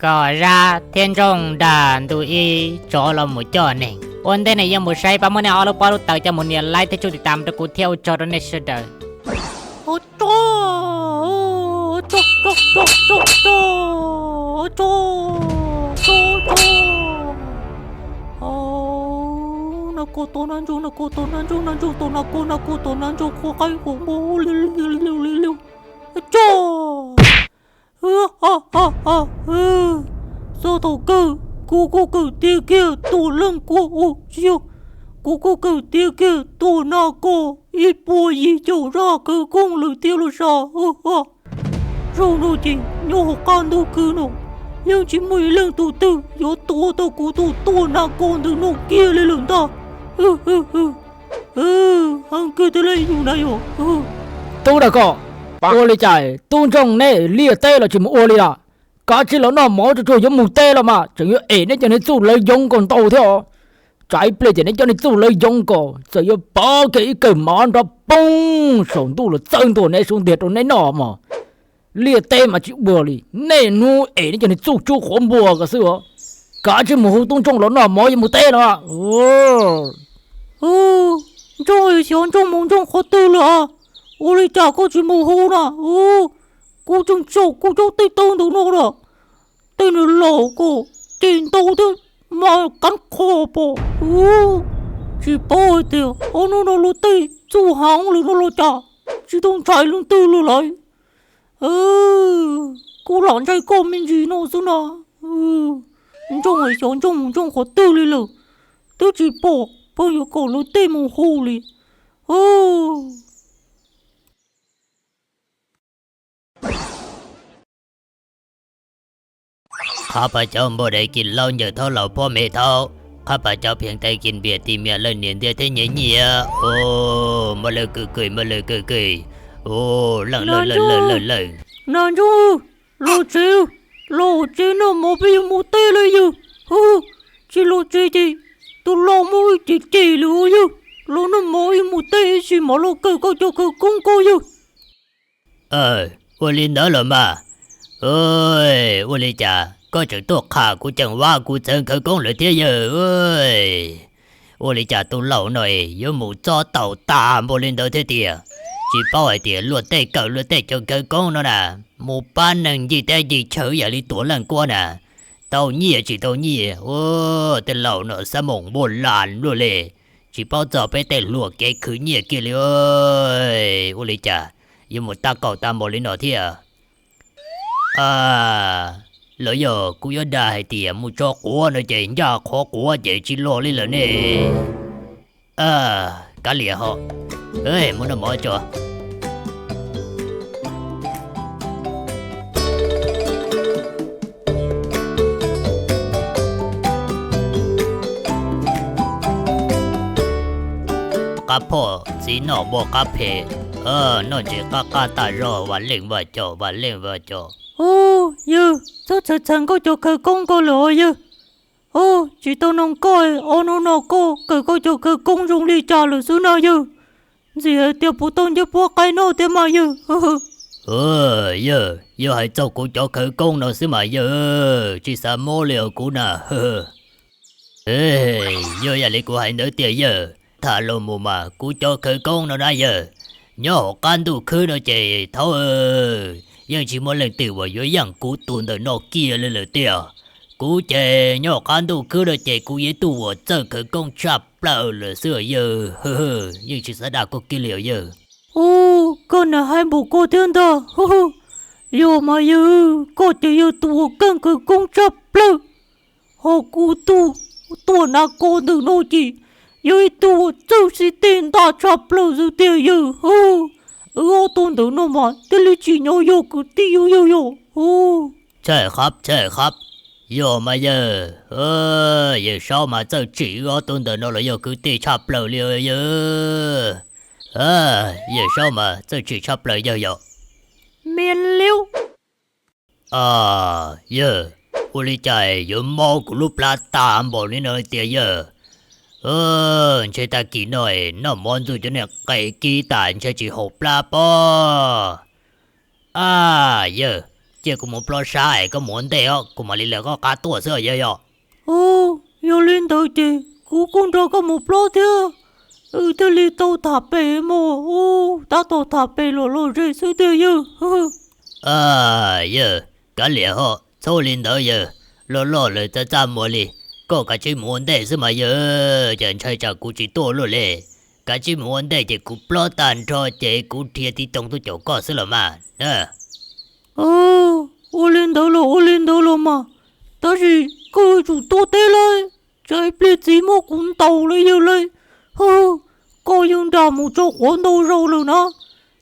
Có ra thiên trung đàn tụi y cho là một cho này. Ôn thế này một say ba mươi này alo bao tờ cho một niệm lại thế chú thì tạm cho cụ theo cho nó này sẽ đợi. Ô chô, chô chô chô chô chô chô chô chô. Nó cô tô nan chú, nó cô tô nan chú, nan chú tô nó cô tô nan chú cô cái cô bố liu chô. Do tổ cơ cô cử tia kia tổ lưng cô chiêu cô cử tia kia tổ na cô ít bùa gì chỗ ra cơ công lử tiêu lử sao rồi nó chỉ nhỏ con đâu cứ nó nhưng chỉ 10 lần tổ tư do tổ tao cô tổ na con từ nó kia lên lần ta anh cứ thế này như này tôi đã có ô lì chạy tôi trong này lia tê là chỉ một ô lì à cá chỉ là nó máu cho giống một tê là mà chẳng như ế nên cho nên chú lấy giống còn tàu theo trái plei cho nên cho nên chú lấy giống còn giờ như bao cái món đó bông sống tu là chân tu này xuống điện rồi này nọ mà lia tê mà chịu bừa lì này nu ế nên cho nên chú khom bừa cả xưa cá chỉ một hũ tung trong nó máu như một tê là trời sáng trong mong trong khó tư là ô lì chả có chỉ mù hú nè cô trong sổ cô cho tay tông tụi nó nè tay nó lẩu cô tiền tàu thế mà cắn khổ bộ chỉ bôi tiền nó lô tay chú hàng lì nó lô chả chỉต้องchạy lưng tư lì lại cô lỏn chạy con mình gì nó xưa nè trong ấy sáng trong mong trong khó tư lì lì tôi chỉ bỏ bây giờ cổ lô tay mù hú lìข้าพเจ้าบ่ได้กินเหล้าเยอะเท่าเหล่าพ่อแม่เท่าข้าพเจ้าเพียงแต่กินเบียร์ตีเมียเล่นเนียนเดียวแต่เงี้ยโอ้มาเลยเกยมาเลยเกยโอ้ลังเลยnàng chú lộ chế nó mà bây giờ một têเลยchứ chỉ lộ chế thì tôi lo mỗi chỉ luôn chứ lộ nó mỗi một tê chỉ mà lộ cơ cho cơ công cô chứ 我领导了嘛ơi我哩家có chừng tôi khả của chẳng qua của chẳng khởi công lợi thế giờ ơi我哩家tôi lâu rồi有một cho tàu ta một lên đầu thế tiệt chỉ bảo ai tiệt luật tệ cỡ luật tệ chẳng khởi công nó nè một ban năng gì tệ gì chớ giờ đi tổ lần qua nè tàu nhẹ chỉ tàu nhẹ tên lâu nó sao mộng buồn làn luôn lệ chỉ bảo giờ bé tệ luộc cái khứ nhẹ kia li ơi我哩家有một ta cầu ta một lên đó thế lỡ giờ cô nhớ đà hay tiệm một cho của nó chạy ra khó của chạy chỉ lo lên là nè cá lìa họ ơi muốn nó mở cho cá phô chỉ nó bỏ cá phê nó chỉ cá ta rồi và lên vào cho sao chẳng có cho khởi công có lỗi chỉ tao nông coi nó cô khởi có cho khởi công dùng đi trả lời số nào chứ gì tiêu bố tôn cho bố cái nó thế mà giờ hãy cho cô cho khởi công nó xí mà chỉ sao mua liệu cô nè giờ lấy cô hãy nói tiền thả lô mù mà cô cho khởi công nó ra nhớ can tu khứ nó chạy thâu nhưng chỉ một lần tiêu vào dưới dạng cú tuần đời nó kia lên lời tiêu cú chạy nhớ can tu khứ nó chạy cú ấy tu vào chân khởi công chập lợ là xưa nhưng chỉ sẽ đã có kia liệu con là hai bộ cô thiên ta mà có thể tu cần khởi công chập lợ họ cú tu na cô từ nó chỉ yêu tu châu sĩ tiền ta chập lợ rồi tiêu tôn tử nó mà tên lý chỉ nhau yêu cứ tiêu yêu chơi khắp mà giờ sao mà giờ chỉ tôn tử nó là yêu cứ tiêu chập lợ liệu sao mà giờ chỉ chập lợ miền liêu我哩在有毛咕噜布拉大毛哩那点这大几内那满足就那鸡蛋这只好布拉啵 chỉ cũng một lo sai có muốn thế ó cũng mà liền là có cá tua sữa vậy yo giờ lên tới chị cũng cho có một lô thế thế li tàu thả bể mà ta tàu thả bể lo rơi sự thế yêu giờ cả liền họ số liền tới giờ loเลยจะจำหมดเลยก็กะจิมวนได้สมัยเยอะจะใช้จากกูจิโตเลยเลยกะจิมวนได้จะกูปลอตันทอเจกูเทียที่ตรงตัวเจ้าก็สละมา我领导了嘛，但是各主多得来，在别寂寞滚倒了又来，个人家冇做黄豆肉了呢，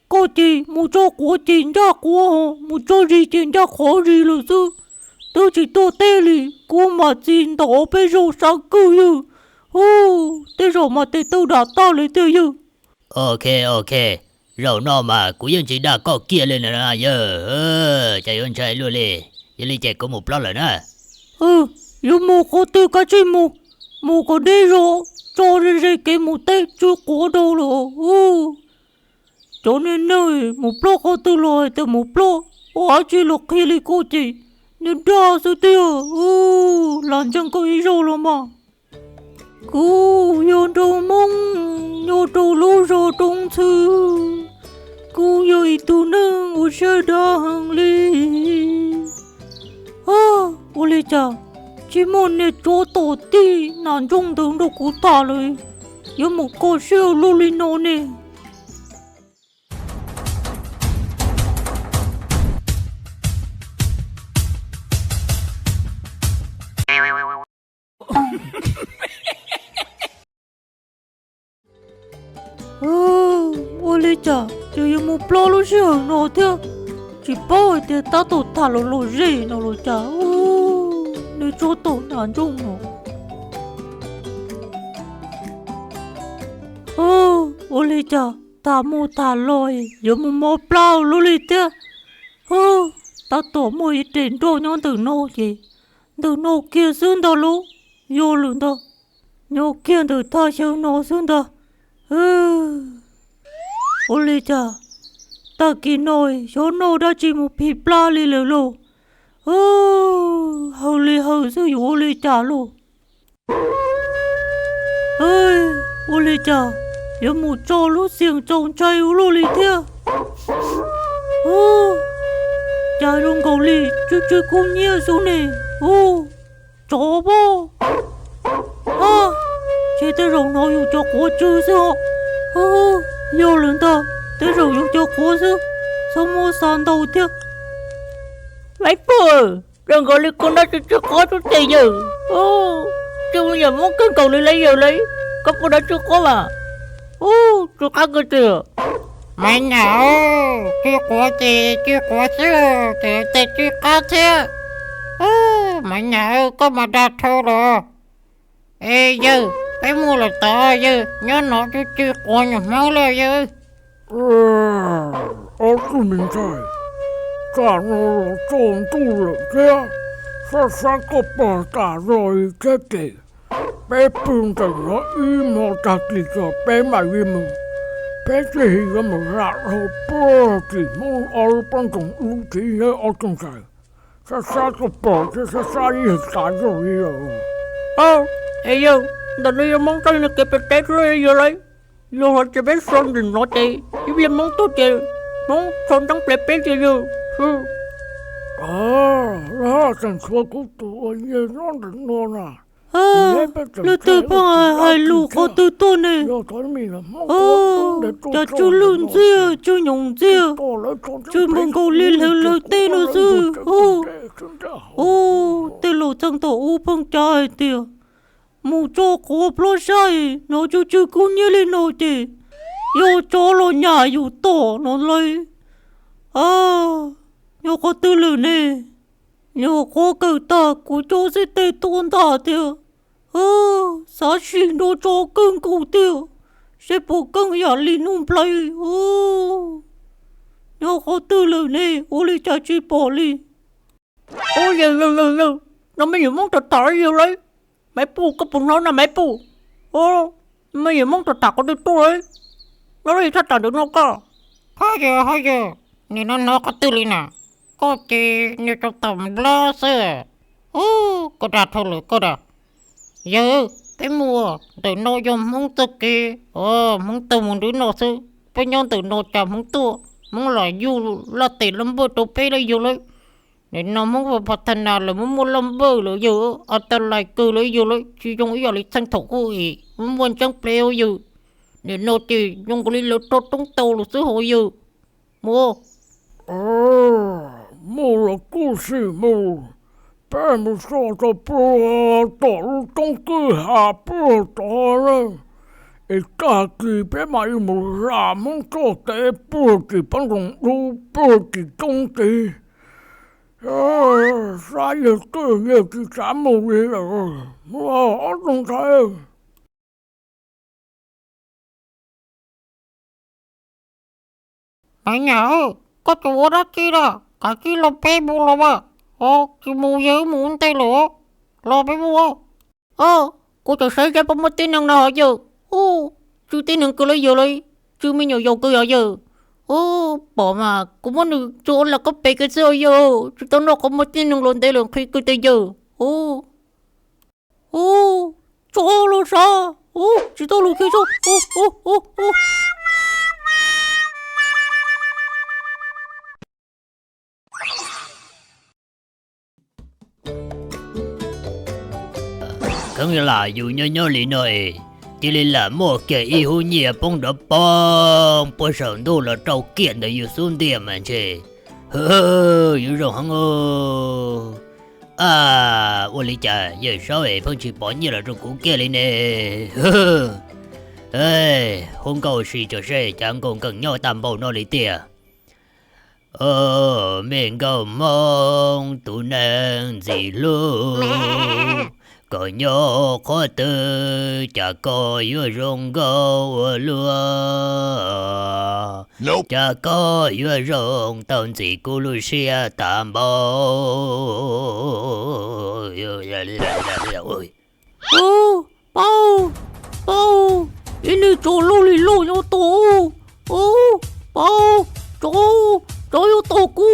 个地冇做国检查过，冇做日检查可以了是，都是多得里，我嘛见到被肉伤个哟，得肉嘛得都打到了的哟。OK เรานอมากูยังจีด่าก็เกลียเลยนะเยอะใจยนใจรู้เลยยังเลยใจกูหมดปลอเลยนะ有冇可得个节目，冇个内容，昨日是给冇得就过到了cho nên nơi một blog có từ lời từ một blog hóa chỉ là khi đi cô chị nên ra sự tiêu làm chẳng có ý rồi mà cô yêu đồ mong yêu đồ lô rồi trong thư cô yêu tu nâng ở sẽ đang đi ô lê cha chỉ muốn nè cho tổ ti nàng trong đường đồ của taเลย有một cô siêu lô linh nô nè Ôi cha, chỉ có một plo luôn chứ nó thế, chỉ bao thì ta tổ thả lo gì nó lo cha, để cho tổ nạn chung nó. Ôi cha, ta mua thả lôi, giờ một plo luôn đi thế, ta tổ mua ít tiền đồ nhon từ nó kia xuống đó luôn, vô luôn đó, nó kia từ ta xuống nó xuống đó. Ôi cha, ta kia nói, số nó đã chỉ một phí pla li lờ lô. Hầu li hầu sư dụ ôi cha lô. Ôi cha, giờ một trò lúc xiềng trông chay lô li thế. Cha rung cầu li, chú cũng nhớ xuống này. Chó bò. Chị tới rồi nó dùng cho cô chứ sao? Vô lần ta, tới rồi dùng cho cô chứ. Sao mua sàn đầu thế? Mấy phù, đừng gọi đi con đã chưa có chút tiền nhờ. Chứ bây giờ muốn cái cầu đi lấy giờ lấy. Có cô đã chưa có mà. Chưa có cái tiền. Mày nhỏ, chưa có tiền, chưa có chứ. Tiền chưa có chứ. Mày nhỏ, có mà đạt thôi rồi. Ê dư, cái mua là to dư, nhớ nó chứ chưa có nhà máu lên dư. Aku minta, kalau trộn tu lượng kia, sao có bỏ cả rồi cái gì? Bé phương tình nó im một thật thì cho bé mà im mừng. Bé chỉ có một rạc hồ bơ chỉ muốn ở bên trong ưu trí nhớ ở trong trời. Sao có bỏ chứ sao đi hiện tại rồi. Ê dư, tao đi món tay này kịp tết rồi giờ lấy. Giờ họ chỉ biết xong thì nó chị. Chứ bây món tốt chị. Món xong trong pleb bé chị dư. Đó chẳng có của tụi như nó đừng ngon à. Là tôi bằng hai lũ có từ tôi này. Chả chú lươn dìa, chú nhung dìa. Chú mong cầu liên hệ tên nó dư. Tên lộ chẳng tổ u bằng trái tìa. Mù cho có plô sai, nó chú cũng như lên nó chị. Yo cho lo nhà yo tổ nó lấy. Yo có tư lửa nè. Yo có cờ ta của cho sẽ tê tôn ta tìa. Xã sinh nó cho cưng cầu tìa. Sẽ bộ cưng giả linh nung play. Yo có tư lửa nè, ô lì chả chi bỏ lì. Lưu. Nó mới nhiều món thật tỏi giờ lấy. Mấy bù có bụng nó là mấy bù. Mấy nhiều món thật có được tôi. Nó đi thật được nó có. Thôi giờ, nên nó có tư lý nào. có chị như trong tầm lo xưa. Có đã thôi rồi, có đã. Giờ, cái mùa, từ nó dùng mong tự kì, mong tự mong đứa nó sư. Bây nhon từ nó chạm mong tua, mong là dù là tỷ lâm bơ tổ bê đây dù lấy. Nên nó mong vào phát thần nào là mong mua lâm bơ là dù, ở tên lại cư lấy dù lấy, chỉ dùng ý ở lấy thanh thổ của ý, mong muốn chẳng pleo dù. Nên nó chỉ dùng cái lý lỡ tốt trong tàu là sư hội dù. Mua. Mù là cô sư mù. Bé mù sao cho bùa tỏ trong cơ hạ bùa tỏ lên. Ê cả kỳ bé mà yêu mù ra mong cho tế bùa kỳ bắn rộng đu bùa kỳ trong kỳ. Sao giờ tôi nghe kỳ trả mù đi rồi. Ở trong thế. Mày nhớ, có chỗ đó kia đó, cả kia là bé bù là bà. Chị mù nhớ muốn tay lửa, là bé bù. Cô cho xảy ra bóng mất tin năng nào hả giờ? Chú tin năng cứ lấy giờ lấy, chú mới nhớ dầu cứ hả giờ. Bỏ mà, cũng muốn được chỗ là có bé cái sơ giờ, chú tao nó có mất tin năng luôn tay lượng khi cứ tay giờ. Chỗ là sao? Chỉ tao là khi sao? Không như là dù nhỏ lì nội. Chỉ là một cái y hữu nhẹ bông đó bông. Bữa sáng đâu là trâu kiện để yêu xuống điểm mà chứ. Yêu rồi hăng ô lý chà, giờ sao vậy phong chỉ bỏ như là trong cũ kia lên nè. Hôm cầu sĩ cho xe chẳng còn cần nhau tạm bầu nó lý tìa. Mình cầu mong tụ nàng gì luôn. Có nhỏ khó tư chả có yêu rong gâu lúa. Chả có yêu rong tao chỉ cô lưu xe tạm bầu. Bao, ini chỗ lô lì lô nhau tổ. Bao, chỗ yêu tổ cũ.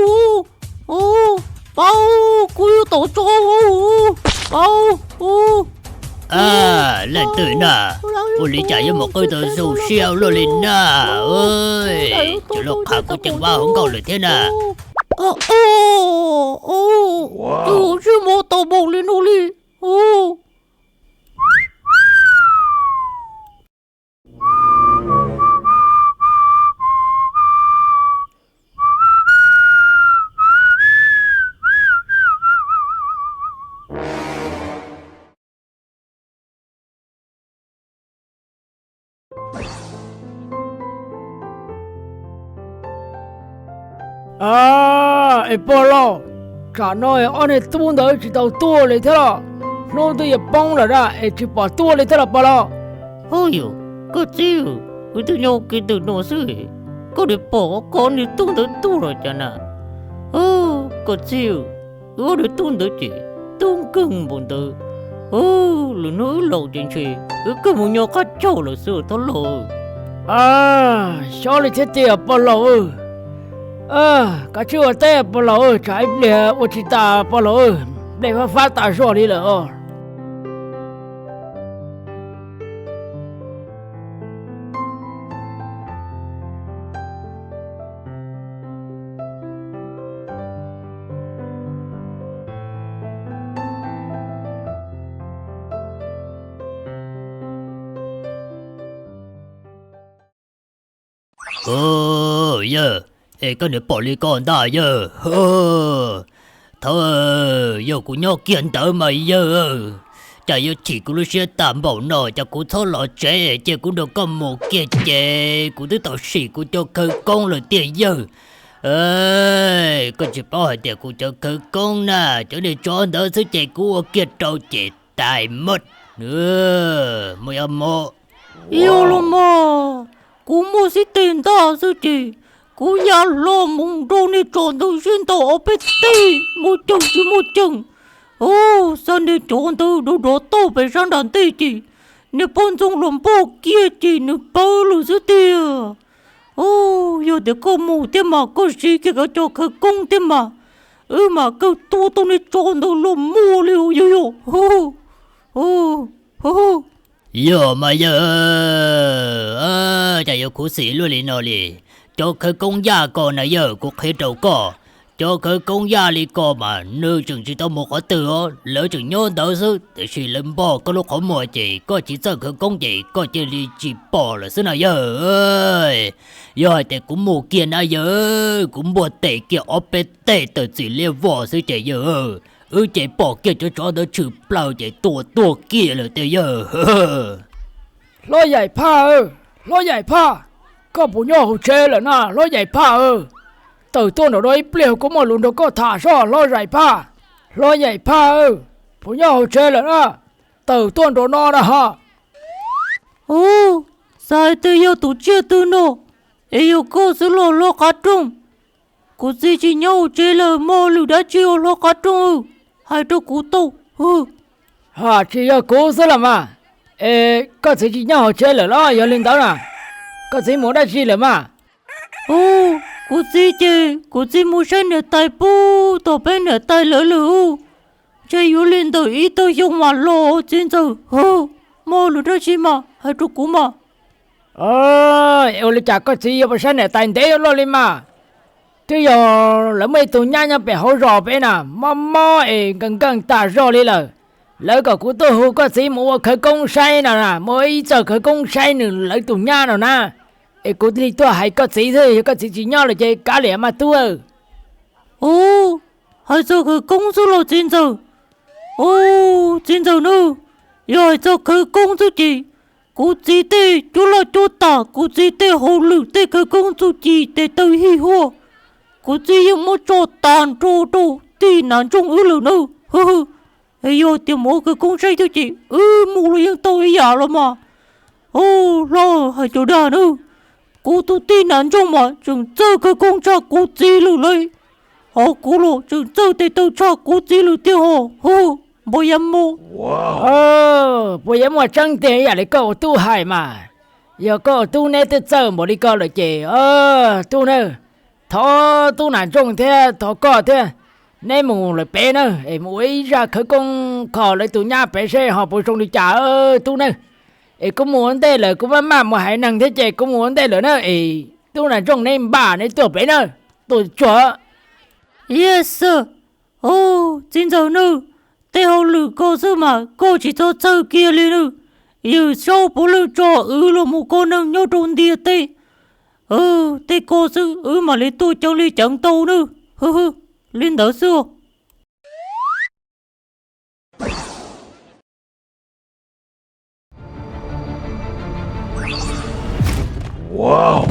Bao, cô yêu tổ cho. Lần tới nà. Ôi lý chạy với một cái tờ dù xeo luôn lên nà. Ơi, chú lộc hạ của chẳng qua không cầu lời thế nà. Chú chứ mô tàu bầu lên ô lì. Ê bò lò. Chả nói anh ấy tuôn tới chỉ tao tua lấy thế là. Nó tôi giờ bông là ra, chỉ bỏ tua lấy thế là bò lò. Có chịu. Tôi nhớ cái từ nó sư. Có để bỏ con đi tuôn tới tu rồi chả nà. Có chịu. Để tuôn tới chị. Tuôn cưng bọn tôi. Là nói lâu trên chị. Cứ một nhau cá trâu là sư tao lộ. Sao lại thế tiệp bò lò cả chưa té bò lò trái bìa ô chỉ ta bò lò để phát ta rồi đi lỡ. Giờ có được bỏ đi con ta giờ. Thôi giờ cũng nhóc kiện tới mày giờ. Chả yêu chỉ cũng lúc xe tạm bảo nổi cho cũng thôi lọ trẻ chứ cũng được có một kia trẻ cũng tới tao xỉ cũng cho cơ công rồi tiền giờ. Con chỉ bảo hỏi tiền cũng cho cơ công nè cho nên cho đỡ sự trẻ của kia trâu trẻ tài mất. Mày âm mộ. Yêu lắm mà. Cũng mua sĩ tiền ta sư chị. Cũng nhà lo mong đồ này tròn từ xin tàu ở bên tì. Một chừng. Sao này tròn từ đồ đồ tàu về sang đàn tì chị. Nè bọn dùng lòng bò kia chị. Nè bao lửa sư tìa. Giờ để có mù thế mà. Có gì kìa cho khởi công thế mà. mà cứ tôi này tròn đầu lùm mua liu yo yo Yo mà giờ chả yêu cú sĩ luôn đi nó đi cho cái công gia con này giờ cuộc hết đầu co cho cái công gia đi co mà nơi chừng chỉ tao một cái từ lỡ chừng nhớ đâu sự để chỉ lên bỏ có lúc không mua chỉ có chỉ sợ cái công gì có chỉ đi chỉ bỏ là thế nào giờ ơi giờ thì cũng mua kia này giờ cũng mua tệ kia ở bên tệ từ chỉ liều vỏ sự chạy giờ chạy bỏ kia cho nó chữ bao chạy tua kia là tới giờ ล้อใหญ่ผ้าล้อใหญ่ผ้าก็ปุญญาหูเชเลยนะล้อใหญ่ผ้าเติร์ต้นอะไรเปลี่ยวก็มาลุนเดก็ถ่าซ้อล้อใหญ่ผ้าล้อใหญ่ผ้าปุญญาหูเชเลยนะเติร์ต้นโดนนะฮะ ô sai tới yêu tụ chia từ nô yêu cô sẽ lo cá trông cô gì chỉ nhau chơi là mò lử đã chiều lo cá trông hai đứa cú tàu ha chỉ có cố sự là mà có gì chỉ nhau chơi là lo giờ lên đó nè có gì muốn đã chi là mà ô cô gì chơi cô gì mua sinh ở tại bu tàu bên ở tại lỡ lử chơi yêu lên tới ít tới dùng mà lo trên giờ mò lử đã chi mà hai đứa cú mà yêu là chả có gì mà sao này tại thế lo lên mà thế giờ lỡ mấy tụi nhá nhá bé hỗ trợ bé nè mò gần ta rõ đi là lỡ cả của tôi hú có gì mua khởi công sai nào nè mới giờ khởi công sai nữa lỡ tụi nhá nào nè của tôi tôi hay có gì thôi có gì chỉ nhau là chơi cá lẻ mà tôi ô hai giờ khởi công số là trên giờ ô trên giờ nữa rồi giờ khởi công số gì cô chỉ để chú là chú ta cô chỉ để hồ lử để khởi công số gì để tới hi hồ cô chỉ dùng một chỗ tàn trô trô thì nạn trong lử nữa ai yo tìm một cái công sai thôi chị mua là những tôi giả rồi mà ô lo hai chỗ đàn nữa cô tôi tin nạn trong mà chừng chơi cái công cha cô chỉ lử lấy cô lo chừng chơi để tôi cha cô chỉ lử tiêu hồ bây giờ mua bây giờ mua trăng tiền à lấy câu tu hại mà giờ câu tu này tôi chơi một đi câu là chị tu nữa thọ tu nạn trong thế thọ có thế nên mù lại bé nữa mũi ra khởi công khò lại tụi nhà bé xe họ bổ sung đi trả tu nữa cũng muốn đây là cũng mà hãy năng thế chị cũng muốn đây là nữa tu nạn trong nên bà này tuổi bé nữa tuổi chúa yes sir chính giờ nữa thế hồ lử cô sư mà cô chỉ cho chơi kia lên nữa yêu sau bố lử cho là một con nâng nhau trốn địa tê thế cô sư mà lấy tôi cho lấy chẳng tàu nữa lên đó xưa wow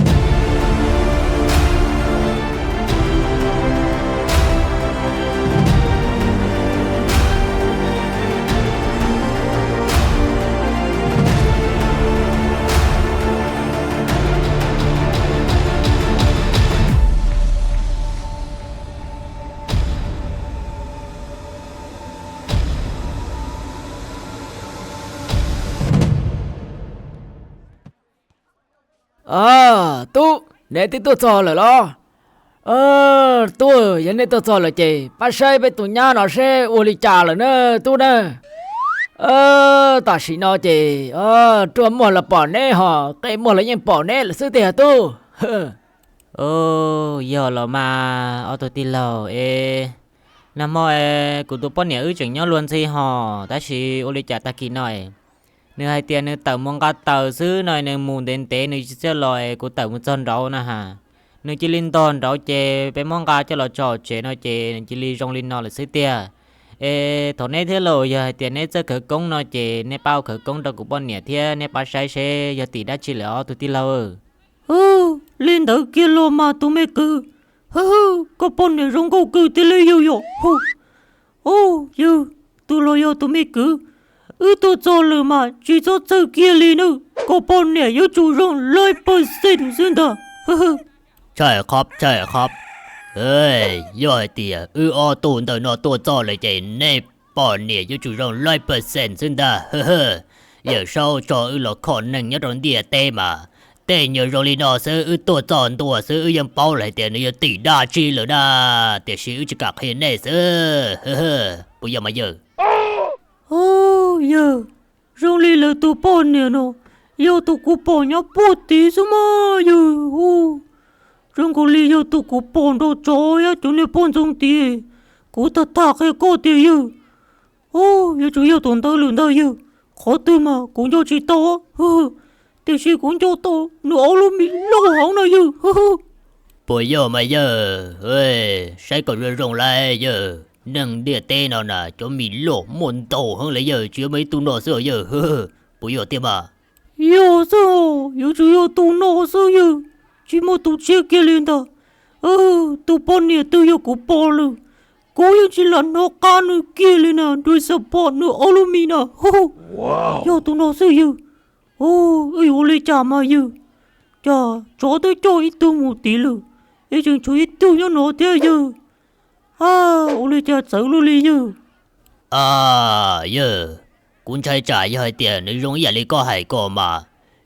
tu để tôi cho rồi lo tôi giờ này tôi cho rồi chị bác sĩ bên tụi nhà nó sẽ uống ly trà rồi nữa tu nữa ta chỉ nói chị trưa mua là bỏ nè hả cái mua là những bỏ nè là sư tiền tu giờ là mà tôi tin là năm mò của tôi bọn nhà chừng nhau luôn gì họ ta chỉ uống ly trà ta kỹ nói nếu hai tiền nếu tàu mong cá tàu xứ này nếu muốn đến té nếu chỉ loại của tàu một chân rau nè ha nếu chỉ linh toàn rau chè bé mong cá cho là trò chè nó chè chỉ li trong linh nó là xứ tiền thằng này thế rồi giờ hai tiền này sẽ khởi công nó chè này bao khởi công đâu của bọn nhà thế này bao sai xe giờ tỷ đã chỉ là tôi tin lâu lên đó kia lo mà tụi mày cứ có bọn này rong câu cứ thì lấy yêu yêu tụi lo yêu tụi mày cứ tôi cho lừa mà chỉ cho chơi kia liền nữa có bọn này yêu chủ rong lấy percent xin ta trời khóc rồi thì tụi tao nó tôi cho lại chạy nè bọn này yêu chủ rong lấy percent xin ta giờ sau cho là khó năng nhớ trong địa tê mà แต่nhờ rồi li nó sẽตัวจอนตัวsẽยังเป้าเลยแต่เนี่ยตีดาจีเลยนะแต่ชื่อจะกักเห็นแน่เสือเฮ้อปุยมาเยอะ Ô giờ rong li là tụ bọn nè nó yêu tụ cụ bọn nhau bột tí sao mà giờ ô rong có li yêu tụ cụ bọn đồ chó ya chỗ này bọn trong tí cụ ta thạc hay có tí giờ ô giờ chú yêu tồn tao lươn tao giờ khó tư mà cũng cho chị tao thì chị cũng cho tao nữa luôn bị lâu hỏng này giờปุยมาเยอะเฮ้ยใช้ก็เรื่องไรเยอะนั่งเดียเต้นน่ะจะมีโลกมนโตหังเลยเยอะเชื่อไม่ตุนอเสือเยอะเฮ้อปุยเตี้ยมา 有时候有主要都闹事有，起码都切给领的，都半年都有个包了，个人只能拿干了给领呢，对手包呢奥鲁米呢，Wow. 要都闹事有，哎我来家嘛有，家找到找一头目的了，已经出一头要拿掉有，我来家走了哩有， เยอะคุณใช้จ่ายให้เตียในโรงเรียนเลยก็ให้ก็มา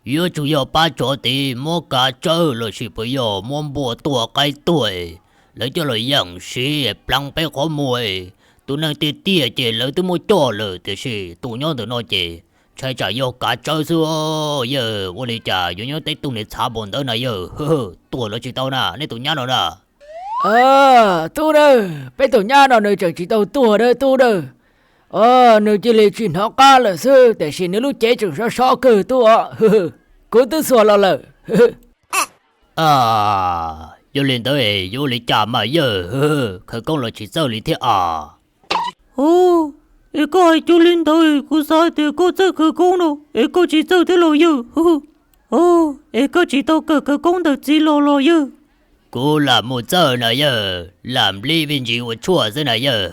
เยอะจุยป้าจอตีมอกาเจอเลยสิปยมอมบัวตัวไกลตัวแล้วจะเลยยังสิปลังไปขโมยตัวนั่งเตี้ยเจเลยตัวมจ่อเลยแต่สิตัวย้อนตัวน้อยเจใช้จ่ายกาเจอซัวเยอะวันนี้จ่ายย้อนแต่ตัวเนี่ยชาบนเท่านั้นเยอะตัวเราจิตเอาหน้าในตัวย้อนเราหน้า tu đâu bây tổ nhà nào nơi chẳng chỉ tàu tua đâu tu đâu nơi chỉ lấy chuyện họ ca là sư để xin nếu lúc chế chẳng sao sao cử tua cố tư xua lo lợ 要练到诶，要你家嘛哟，佢讲落去走你听啊。一个系做领导嘅，个晒地个真可讲咯，一个只走的路哟，一个只到个讲的只路路哟。กูlàm một giờ này giờ làm li bên chỉ một chùa thế này giờ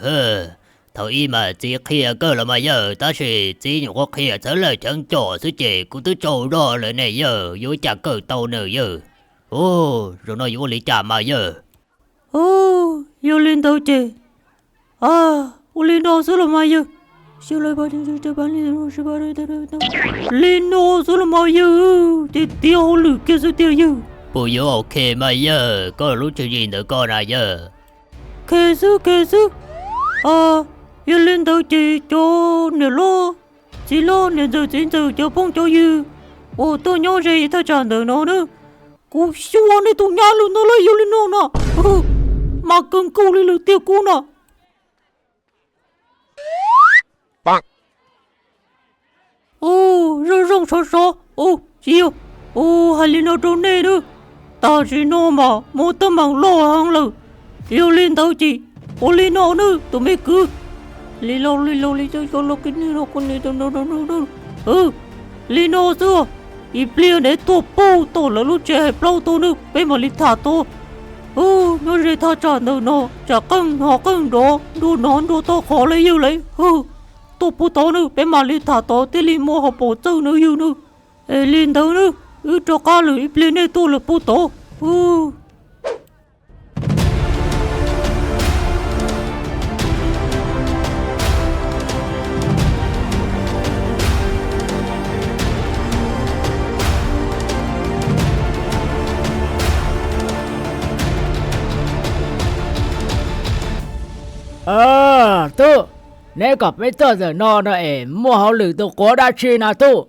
thầu y mà chỉ kia cơ là mà giờ ta sẽ chỉ những có kia trở lại chẳng trò sự chế cũng tới trò đóเลยnày giờ vô chả cơ tàu nữa giờ rồi nó vô lý trả mà giờ有领导姐我领导死了嘛哟，小来把天这班里头是把领导死了嘛哟，这掉了可是掉哟。 不要 OK 嘛哟，có lúc chuyện gì nữa con này giờ. Kể sư, yêu lên đầu chị cho nè lo, chỉ lo nè giờ chính giờ cho phong cho yêu, tôi nhớ gì ta chẳng được nó nữa, cô xua này tôi nhớ luôn nó lấy yêu lên nó nè, mà cần cô lên được tiêu cô nè. Rong rong sao, chiều, hay lên nó trốn này nữa. Ta chỉ nói mà một tấm bằng lo hàng lử yêu lên tao chị ô lên nó nữa tụi mày cứ lên lo cho lo cái này nó con này nó lên nó xưa ít liền để tổ bù tổ là lúc trẻ bao tổ nữa bây mà lên thả tổ nó để thả trả nữa nó chả căng họ căng đó đồ nón đồ to khó lấy yêu lấy tổ bù tổ nữa bây mà lên thả tổ thì lên mua học bổ châu nữa yêu nữa lên tao nữa cho cá lưỡi lên đây tôi là bố tổ tu nếu gặp mấy tờ giờ no nó mua hậu lử tôi có đa chi nào tu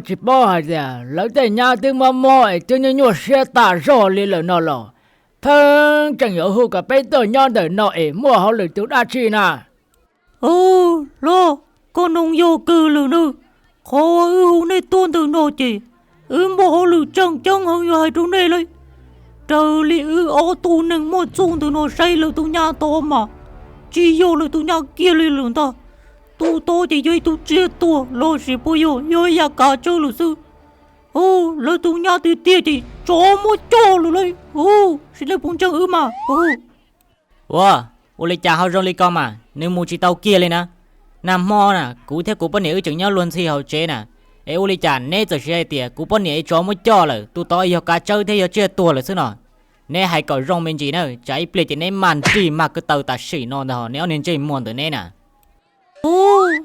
chỉ bao hạt à lấy tay nhà tiếng mà mua cho nên nhua xe tả rõ lên là nó lò thằng chẳng hiểu hú cả mấy tờ nhon đời nó mua hậu lử tôi đa chi nào lo con ông vô cư lử nữa khó hú này tuôn từ nó chỉ mua hậu lử chẳng hơn hai chỗ này lấy trời li ô tu nâng một chung từ nó xây lử tu nhà to mà chỉ vô lử tu nhà kia lên lử ta tu to thì dây tu chia tua lo chỉ bôi yo ya cả châu lử sư lỡ tu nhà thì tia thì cho một cho lử lấy xin lấy bốn trăm mà wow ô lấy cha hao rong lấy con mà nếu mua chỉ tàu kia lên nè nằm mò nè cú theo cú bên này chừng nhau luôn xì hậu chế nè ô lấy cha nè giờ xe tiệt cú bên này cho một cho lử tu to yo cả châu thế yo chia tua lử sư nọ nè hai cậu rong bên gì nữa trái plei thì nè màn chỉ mà cái tàu ta xỉ non đó nếu nên chơi muôn từ nè nè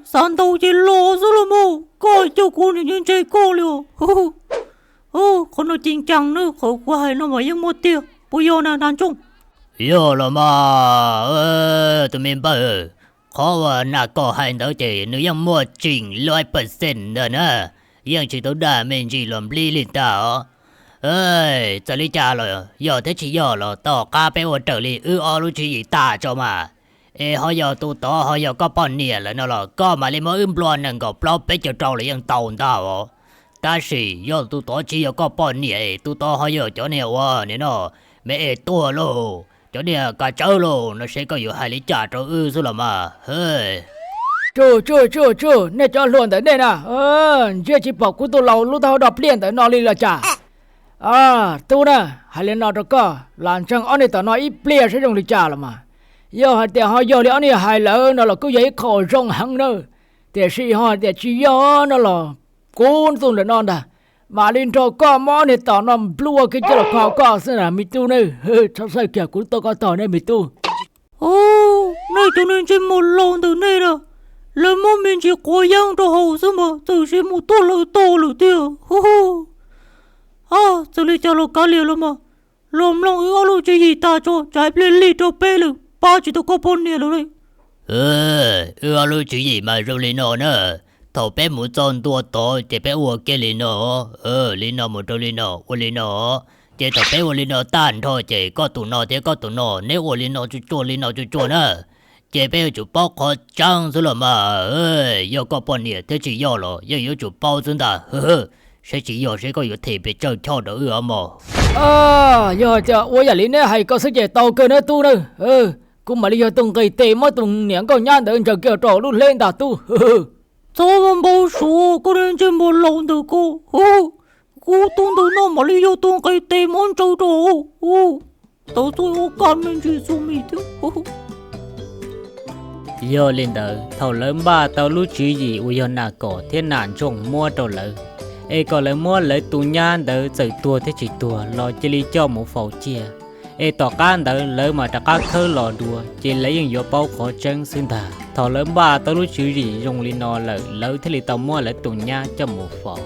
san tàu chỉ lo rồi mà coi cho cô này chơi cô liều còn nói chính chẳng nữa khẩu của hai nó mà yên một tia bây giờ là đàn chung yo lo mà tụi mình bảo khó là có hai đứa chị nếu yang mua chỉnh loại % nữa nè yang chỉ tao đã mình chỉ làm li lên tao ơi giờ đi cha rồi giờ thế chỉ giờ rồi tao cá bé ở trở li lu chỉ ta cho mà họ giờ tụi tao họ giờ có bao nhiêu là nó là có mà lấy mỗi plan năng có plan bé cho trâu là yang tàu tao ta chỉ giờ tụi tao chỉ có bao nhiêu tụi tao họ giờ chỗ nào nè nó mẹ tua luôn chỗ này cả cháu luôn nó sẽ có nhiều hai lý trả cho số là mà hơi chú nè cho luôn tới đây nè chưa chỉ bảo của tôi lâu lúc tao đọc liền tới nó đi là chả tôi nè hai lần nào đó có làm chẳng anh ấy tao nói ít liền sẽ dùng đi trả là mà giờ hai tiền họ giờ thì anh ấy hai lỡ nó là cứ giấy khổ rong hăng nữa tiền sĩ họ tiền chỉ giờ nó là cuốn tôi là non đã mà lên trò có món này tao nó blue cái chỗ là có xem là mi tu này sao sai kìa cũng tôi có tao này mi tu này cho nên chỉ một lần từ này đó là mà mình chỉ có yang cho hậu sao mà từ chỉ một to lỡ tiêu giờ lấy cho nó cá liền mà lòng lu chỉ gì ta cho trái lên li cho bé luôn ba chỉ tao có bốn nè rồi lu chỉ gì mà rồi lên nó nữa thầu bé muốn chọn tua to chỉ bé uống cái lên nó một đôi lên nó chỉ thầu bé uống lên nó tan thôi chỉ có tụi nó nếu uống lên nó chua nữa chỉ bé chụp bao khó trăng rồi mà giờ có bao nhiêu thế chỉ giờ rồi giờ chụp bao chúng ta sẽ chỉ giờ sẽ có nhiều thể bị chơi theo đó mà giờ ôi giờ lính này hay có sức trẻ tàu cơ nữa tu nữa cũng mà bây giờ tung cây tê mất tung nhãn con nhăn đợi chờ kiểu trò luôn lên đà tu sao mà bao số có nên chỉ một lần được cô tung từ nó mà bây giờ tung cây tê món trâu trò tao tôi cảm mình chỉ xuống mình thôi giờ lên đời thầu lớn ba tao lúc chỉ gì ui giờ nà cổ thiên nạn trồng mua trâu lớn có lấy mua lấy tụ nhan đỡ chạy tua thế chỉ tua lo chỉ lý cho một phẩu chia tỏ can đỡ lấy mà ta các thơ lò đùa chỉ lấy những dấu bao khó chân xuyên thà thọ lớn ba tao lúc chỉ gì dùng lý nó lấy thế lý tao mua lấy tụ nhan cho một phẩu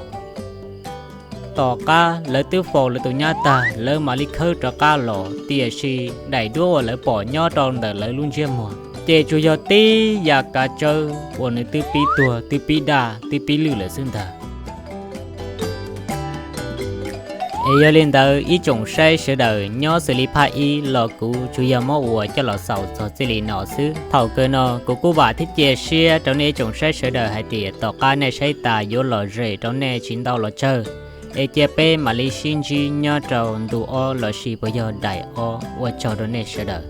tỏ ca lấy tiêu phẩu lấy tụ nhan ta lấy mà lý khơi cho ca lò tia si đẩy đua lấy bỏ nho tròn đỡ lấy luôn chia mùa chè chú giờ tí và cả chơi buồn này tư pi tua tư pi đà tư pi lư là xuyên thà giờ lên đời ý trồng sai sửa đời nhớ xử lý phá ý lò cũ chủ yếu mò ủa cho lò sầu cho xử lý nọ xứ thầu cơ nọ của cô bà thích chia sẻ trong này trồng sai sửa đời hay tiệt tỏ cá này sai tà vô lò rễ trong này chín đầu lò chơi chia pe mà lý xin chi nhớ trồng đủ o lò xì bây giờ đại o ủa cho trong này sửa đời